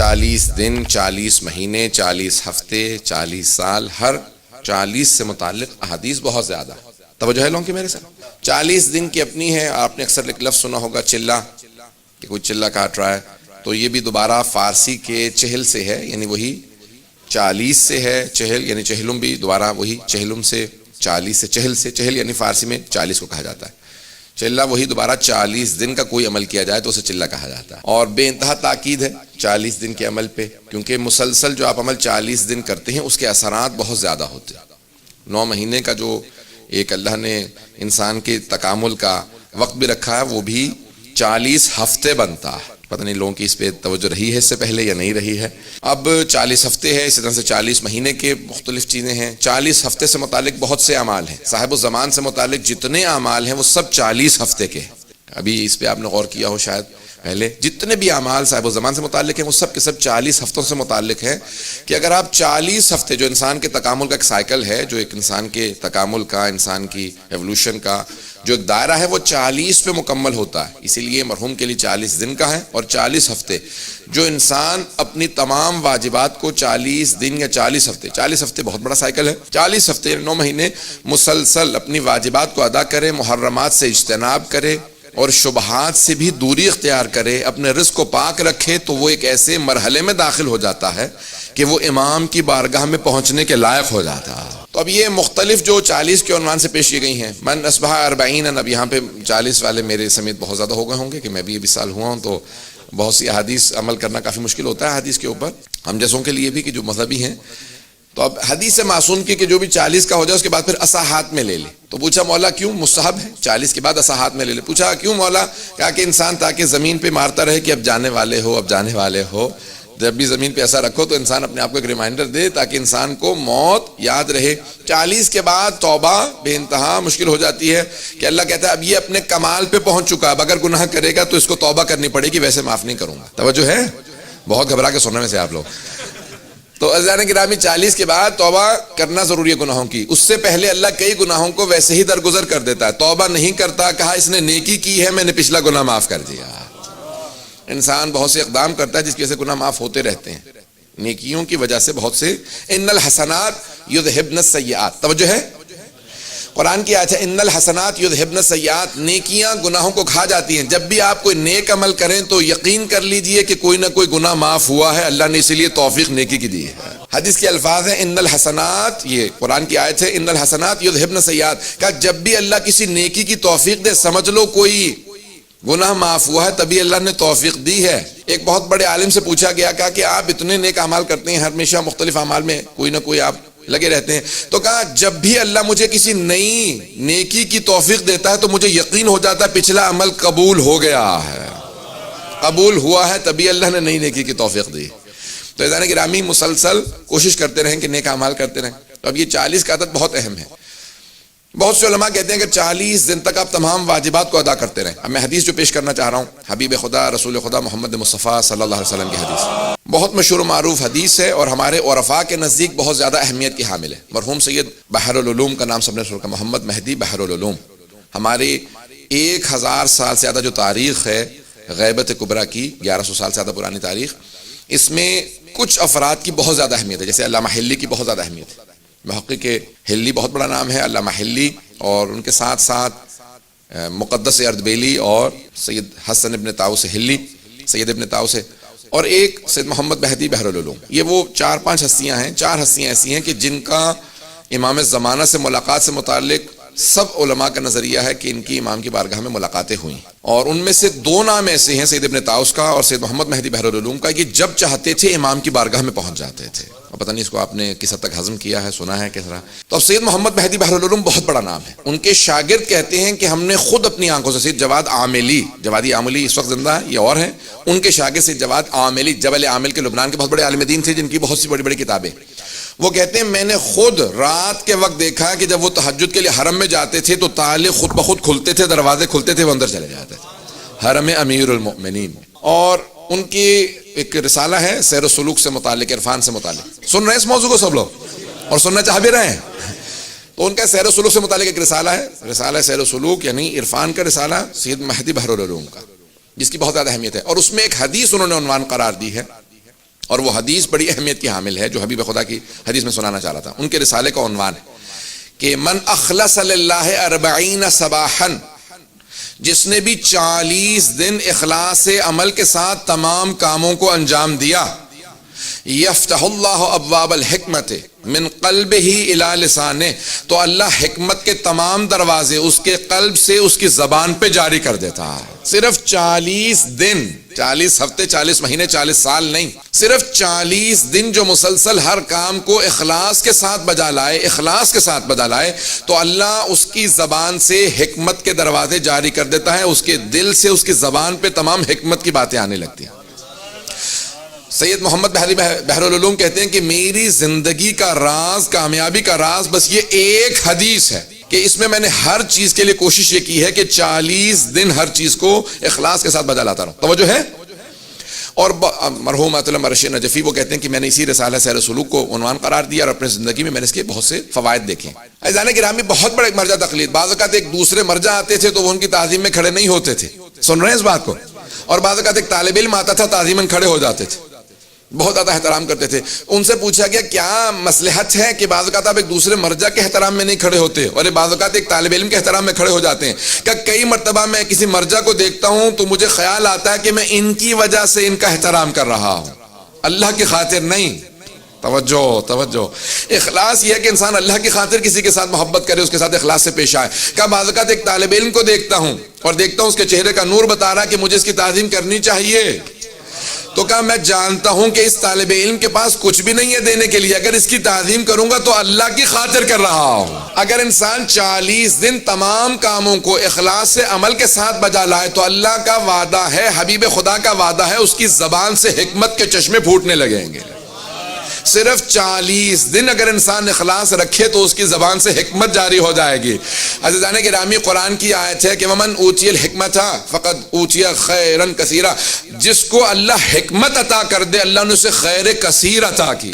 40 دن، 40 مہینے، 40 ہفتے، 40 سال، ہر 40 سے متعلق احادیث بہت زیادہ ہے۔ توجہ ہے لوگوں کی میرے ساتھ؟ 40 دن کی اپنی ہے۔ آپ نے اکثر ایک لفظ سنا ہوگا چلہ، کہ کوئی چلہ کاٹ رہا ہے، تو یہ بھی دوبارہ فارسی کے چہل سے ہے، یعنی وہی 40 سے ہے۔ چہل یعنی چہلم بھی دوبارہ وہی چہلم سے، 40 سے چہل سے، چہل یعنی فارسی میں 40 کو کہا جاتا ہے۔ چلہ وہی دوبارہ 40 دن کا کوئی عمل کیا جائے تو اسے چلہ کہا جاتا ہے، اور بے انتہا تاکید ہے 40 دن کے عمل پہ، کیونکہ مسلسل جو آپ عمل 40 دن کرتے ہیں اس کے اثرات بہت زیادہ ہوتے ہیں۔ 9 مہینے کا جو ایک اللہ نے انسان کے تکامل کا وقت بھی رکھا ہے، وہ بھی 40 ہفتے بنتا ہے۔ پتہ نہیں لوگوں کی اس پہ توجہ رہی ہے اس سے پہلے یا نہیں رہی ہے۔ اب 40 ہفتے ہے، اسی طرح سے 40 مہینے کے مختلف چیزیں ہیں۔ 40 ہفتے سے متعلق بہت سے اعمال ہیں، صاحب الزمان سے متعلق جتنے اعمال ہیں وہ سب 40 ہفتے کے ہیں۔ ابھی اس پہ آپ نے غور کیا ہو شاید پہلے، جتنے بھی اعمال صاحب الزمان سے متعلق ہیں وہ سب کے سب 40 ہفتوں سے متعلق ہیں، کہ اگر آپ 40 ہفتے، جو انسان کے تکامل کا ایک سائیکل ہے، جو ایک انسان کے تکامل کا، انسان کی ایوولوشن کا جو ایک دائرہ ہے، وہ 40 پہ مکمل ہوتا ہے۔ اسی لیے مرحوم کے لیے 40 دن کا ہے اور 40 ہفتے۔ جو انسان اپنی تمام واجبات کو 40 دن یا 40 ہفتے، 40 ہفتے بہت بڑا سائیکل ہے، 40 ہفتے 9 مہینے مسلسل اپنی واجبات کو ادا کرے، محرمات سے اجتناب کرے اور شبہات سے بھی دوری اختیار کرے، اپنے رزق کو پاک رکھے، تو وہ ایک ایسے مرحلے میں داخل ہو جاتا ہے کہ وہ امام کی بارگاہ میں پہنچنے کے لائق ہو جاتا ہے۔ تو اب یہ مختلف جو 40 کے عنوان سے پیش کی گئی ہیں، من اصبح 40، اب یہاں پہ 40 والے میرے سمیت بہت زیادہ ہو گئے ہوں گے، کہ میں بھی 20 سال ہوا ہوں، تو بہت سی احادیث عمل کرنا کافی مشکل ہوتا ہے حدیث کے اوپر، ہم جیسوں کے لیے بھی کہ جو مذہبی ہیں۔ تو اب حدیث معصوم کی کہ جو بھی 40 کا ہو جائے اس کے بعد پھر عصا ہاتھ میں لے لے، تو پوچھا مولا کیوں؟ مستحب ہے 40 کے بعد عصا ہاتھ میں لے لے۔ پوچھا کیوں مولا؟ کہا کہ انسان تاکہ زمین پہ مارتا رہے کہ اب جانے والے ہو، اب جانے والے ہو، جب بھی زمین پہ ایسا رکھو تو انسان اپنے آپ کو ایک ریمائنڈر دے، تاکہ انسان کو موت یاد رہے۔ 40 کے بعد توبہ بے انتہا مشکل ہو جاتی ہے، کہ اللہ کہتا ہے اب یہ اپنے کمال پہ پہنچ چکا، اب اگر گناہ کرے گا تو اس کو توبہ کرنی پڑے گی، ویسے معاف نہیں کروں گا۔ توجہ ہے؟ بہت گھبرا کے سننے میں سے آپ لوگ۔ تو عزیزان گرامی 40 کے بعد توبہ کرنا ضروری ہے گناہوں کی، اس سے پہلے اللہ کئی گناہوں کو ویسے ہی درگزر کر دیتا ہے، توبہ نہیں کرتا، کہا اس نے نیکی کی ہے میں نے پچھلا گناہ معاف کر دیا۔ انسان بہت سے اقدام کرتا ہے جس کی وجہ سے گناہ معاف ہوتے رہتے ہیں، نیکیوں کی وجہ سے بہت سے۔ ان الحسنات یذہبن السیئات، توجہ ہے؟ قرآن کی آیت ہے ان الحسنات یذہبن السیئات، نیکیاں گناہوں کو کھا جاتی ہیں۔ جب بھی آپ کوئی نیک عمل کریں تو یقین کر لیجئے کہ کوئی نہ کوئی گناہ معاف ہوا ہے، اللہ نے اسی لیے توفیق نیکی کی دی ہے۔ حدیث کے الفاظ ہیں ان الحسنات، یہ قرآن کی آیت ہے ان الحسنات یذہبن السیئات، کہ جب بھی اللہ کسی نیکی کی توفیق دے سمجھ لو کوئی گناہ معاف ہوا ہے، تبھی اللہ نے توفیق دی ہے۔ ایک بہت بڑے عالم سے پوچھا گیا، کہا کہ آپ اتنے نیک اعمال کرتے ہیں، ہمیشہ مختلف اعمال میں کوئی نہ کوئی آپ لگے رہتے ہیں، تو کہا جب بھی اللہ مجھے کسی نئی نیکی کی توفیق دیتا ہے تو مجھے یقین ہو جاتا ہے پچھلا عمل قبول ہو گیا ہے، قبول ہوا ہے، تبھی اللہ نے نئی نیکی کی توفیق دی۔ تو عزیزان گرامی مسلسل کوشش کرتے رہیں کہ نیک اعمال کرتے رہیں۔ تو اب یہ 40 کا عدد بہت اہم ہے۔ بہت سے علماء کہتے ہیں کہ 40 دن تک آپ تمام واجبات کو ادا کرتے رہیں۔ اب میں حدیث جو پیش کرنا چاہ رہا ہوں، حبیب خدا رسول خدا محمد مصطفیٰ صلی اللہ علیہ وسلم کی حدیث، بہت مشہور و معروف حدیث ہے اور ہمارے عرفاء کے نزدیک بہت زیادہ اہمیت کی حامل ہے۔ مرحوم سید بحر العلوم کا نام سب نے سنا، محمد مہدی بحر العلوم، ہماری 1000 سال سے زیادہ جو تاریخ ہے غیبت کبریٰ کی، 1100 سال سے زیادہ پرانی تاریخ، اس میں کچھ افراد کی بہت زیادہ اہمیت ہے، جیسے علامہ حلی کی بہت زیادہ اہمیت ہے۔ محقق حلی بہت بڑا نام ہے، علامہ حلی، اور ان کے ساتھ ساتھ مقدس اردبیلی اور سید حسن ابن طاؤس حلی، سید ابن طاؤس، اور ایک سید محمد مہدی بحر العلوم۔ یہ وہ 4-5 ہستیاں ہیں، 4 ہستیاں ایسی ہیں کہ جن کا امام زمانہ سے ملاقات سے متعلق سب علماء کا نظریہ ہے کہ ان کی امام کی بارگاہ میں ملاقاتیں ہوئیں، اور ان میں سے 2 نام ایسے ہیں، سید ابن طاؤس کا اور سید محمد مہدی بحر العلوم کا، کہ جب چاہتے تھے امام کی بارگاہ میں پہنچ جاتے تھے۔ اور پتہ نہیں اس کو آپ نے کس حد تک ہضم کیا ہے، سنا ہے کس طرح۔ تو اب سید محمد مہدی بحر العلوم بہت بڑا نام ہے۔ ان کے شاگرد کہتے ہیں کہ ہم نے خود اپنی آنکھوں سے، سید جواد عاملی، جوادی عاملی اس وقت زندہ ہے، یہ اور ہیں، ان کے شاگرد سید جواد عاملی جبل عامل کے لبنان کے بہت بڑے عالم دین تھے، جن کی بہت سی بڑی بڑی کتابیں، وہ کہتے ہیں میں نے خود رات کے وقت دیکھا کہ جب وہ تہجد کے لیے حرم میں جاتے تھے تو تالے خود بخود کھلتے تھے، دروازے کھلتے تھے، وہ اندر چلے جاتے تھے، حرم امیر المؤمنین۔ اور ان کی ایک رسالہ ہے سیر و سلوک سے متعلق، عرفان سے متعلق، سن رہے ہیں اس موضوع کو سب لوگ اور سننا چاہ بھی رہے ہیں؟ تو ان کا سیر و سلوک سے متعلق ایک رسالہ ہے، رسالہ سیر و سلوک یعنی عرفان کا رسالہ سید مہدی بحر العلوم کا، جس کی بہت زیادہ اہمیت ہے، اور اس میں ایک حدیث انہوں نے عنوان قرار دی ہے اور وہ حدیث بڑی اہمیت کی حامل ہے جو حبیب خدا کی حدیث میں سنانا چاہ رہا تھا. ان کے رسالے کا عنوان ہے کہ من اخلص للہ 40 صباحا، جس نے بھی 40 دن اخلاص عمل کے ساتھ تمام کاموں کو انجام دیا، یفتح اللہ ابواب الحکمت من قلبہ الی لسانہ، تو اللہ حکمت کے تمام دروازے اس کے قلب سے اس کی زبان پہ جاری کر دیتا ہے. صرف 40 دن، 40 ہفتے، 40 مہینے، 40 سال نہیں، صرف 40 دن جو مسلسل ہر کام کو اخلاص کے ساتھ بجا لائے، اخلاص کے ساتھ بجا لائے، تو اللہ اس کی زبان سے حکمت کے دروازے جاری کر دیتا ہے. اس کے دل سے اس کی زبان پہ تمام حکمت کی باتیں آنے لگتی ہیں. سید محمد بحری بحر العلوم کہتے ہیں کہ میری زندگی کا راز، کامیابی کا راز بس یہ ایک حدیث ہے کہ اس میں نے ہر چیز کے لیے کوشش یہ کی ہے کہ 40 دن ہر چیز کو اخلاص کے ساتھ بجا لاتا رہوں. توجہ ہے. اور مرحوم آیت اللہ رشید نجفی وہ کہتے ہیں کہ میں نے اسی رسالہ سیر سلوک کو عنوان قرار دیا اور اپنی زندگی میں نے اس کے بہت سے فوائد دیکھے. عزیزان گرامی، بہت بڑے مرجع تقلید، بعض اوقات ایک دوسرے مرجع آتے تھے تو وہ ان کی تعظیم میں کھڑے نہیں ہوتے تھے. سن رہے ہیں اس بات کو؟ اور بعض اوقات ایک طالب علم آتا تھا، تعظیماً کھڑے ہو جاتے تھے، بہت زیادہ احترام کرتے تھے. ان سے پوچھا گیا کیا مصلحت ہے کہ بعض اوقات آپ ایک دوسرے مرجع کے احترام میں نہیں کھڑے ہوتے اور بعض اوقات ایک طالب علم کے احترام میں کھڑے ہو جاتے ہیں؟ کہ کئی مرتبہ میں کسی مرجع کو دیکھتا ہوں تو مجھے خیال آتا ہے کہ میں ان کی وجہ سے ان کا احترام کر رہا ہوں، اللہ کی خاطر نہیں. توجہ. اخلاص یہ ہے کہ انسان اللہ کی خاطر کسی کے ساتھ محبت کرے، اس کے ساتھ اخلاص سے پیش آئے. کہ بعض اوقات ایک طالب علم کو دیکھتا ہوں اور دیکھتا ہوں اس کے چہرے کا نور بتا رہا ہے کہ مجھے اس کی تعظیم کرنی چاہیے، تو کہا میں جانتا ہوں کہ اس طالب علم کے پاس کچھ بھی نہیں ہے دینے کے لیے، اگر اس کی تعظیم کروں گا تو اللہ کی خاطر کر رہا ہوں. اگر انسان 40 دن تمام کاموں کو اخلاص سے عمل کے ساتھ بجا لائے تو اللہ کا وعدہ ہے، حبیب خدا کا وعدہ ہے، اس کی زبان سے حکمت کے چشمے پھوٹنے لگیں گے. صرف 40 دن اگر انسان اخلاص رکھے تو اس کی زبان سے حکمت جاری ہو جائے گی. عزیزان گرامی، قرآن کی آیت ہے کہ ومن اوتی الحکمت فقد اوتی خیرا کثیرا، جس کو اللہ حکمت عطا کر دے اللہ نے اسے خیر کثیر عطا کی.